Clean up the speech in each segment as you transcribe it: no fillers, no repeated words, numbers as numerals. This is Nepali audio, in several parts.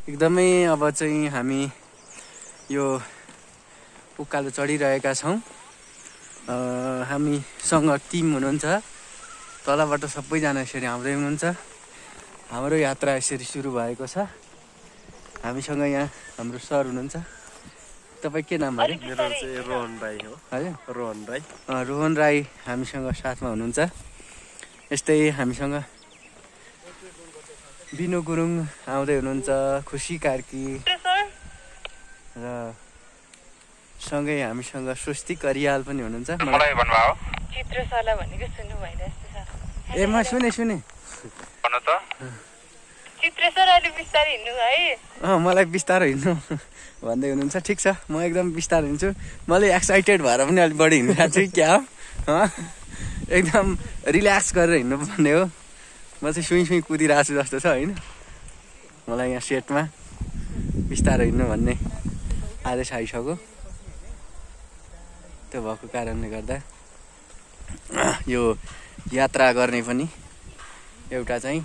एकदमै अब चाहिँ हामी यो उकालो चढिरहेका छौँ। हामीसँग टिम हुनुहुन्छ, तलबाट सबैजना यसरी आउँदै हुनुहुन्छ। हाम्रो यात्रा यसरी सुरु भएको छ। हामीसँग यहाँ हाम्रो सर हुनुहुन्छ। तपाईँ के नाम अरे? मेरो चाहिँ रोहन राई हो। हजुर, रोहन राई। रोहन राई हामीसँग साथमा हुनुहुन्छ। यस्तै हामीसँग बिनु गुरुङ आउँदै हुनुहुन्छ, खुसी कार्की र सँगै हामीसँग स्वस्तिक अरियाल पनि हुनुहुन्छ। मलाई भन्नुभयो चित्रशाला भनेको सुन्नु भइरहेको छ। ए म सुने भन्नु त। चित्रेश्वर अलि बिस्तारै हिँड्नु है। मलाई बिस्तारो हिँड्नु भन्दै हुनुहुन्छ। ठिक छ, म एकदम बिस्तारो हिँड्छु। मैले एक्साइटेड भएर पनि अलिक बढी हिँडिरहेको छु। क्या हो, एकदम रिल्याक्स गरेर हिँड्नु पर्ने हो। म चाहिँ सुई कुदिरहेको छु जस्तो छ होइन। मलाई यहाँ सेटमा बिस्तारो हिँड्नु भन्ने आदेश आइसक्यो। त्यो भएको कारणले गर्दा यो यात्रा गर्ने पनि एउटा चाहिँ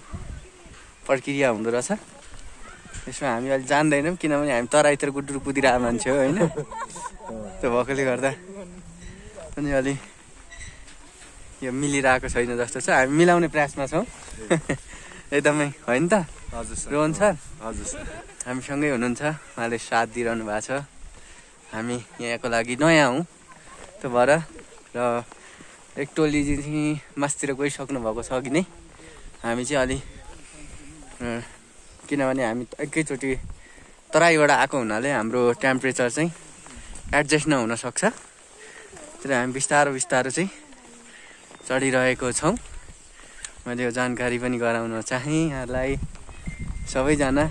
प्रक्रिया हुँदो रहेछ। यसमा हामी अहिले जान्दैनौँ, किनभने हामी तराईतिर गुड्डु कुदिरहेको मान्छे हो होइन। त्यो भएकोले गर्दा पनि अलि यो मिलिरहेको छैन जस्तो छ। हामी मिलाउने प्रयासमा छौँ एकदमै, होइन त? हजुर सर। रोहन सर हजुर सर हामीसँगै हुनुहुन्छ, उहाँले साथ दिइरहनु भएको छ। हामी यहाँको लागि नयाँ हौँ, त्यो भएर र एक टोली चाहिँ मासतिर गइसक्नु भएको छ अघि नै। हामी चाहिँ अलि किनभने हामी एकैचोटि तराईबाट आएको हुनाले हाम्रो टेम्परेचर चाहिँ एडजस्ट नहुन सक्छ। तर हामी बिस्तारो चाहिँ चढिरहेको छौँ। मैले यो जानकारी पनि गराउन चाहेँ यहाँलाई। सबैजना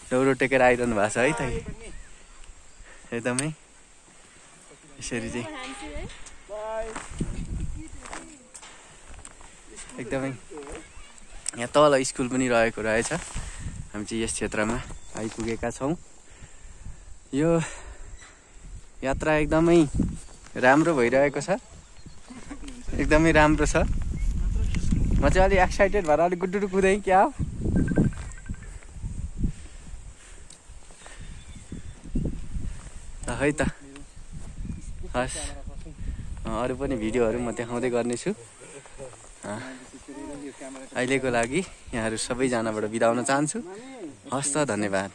डौरो टेकेर आइरहनु भएको छ है त, एकदमै यसरी चाहिँ एकदमै। यहाँ तल स्कुल पनि रहेको रहेछ। हामी चाहिँ यस क्षेत्रमा आइपुगेका छौँ। यो यात्रा एकदमै राम्रो भइरहेको छ, एकदमै राम्रो छ। म चाहिँ अलिक एक्साइटेड भएर अलिक गुड्डु कुदेँ। क्या हो, है त? हस्, अरू पनि भिडियोहरू म देखाउँदै गर्नेछु। अहिलेको लागि यहाँहरू सबैजनाबाट बिदा हुन चाहन्छु। हस् त, धन्यवाद।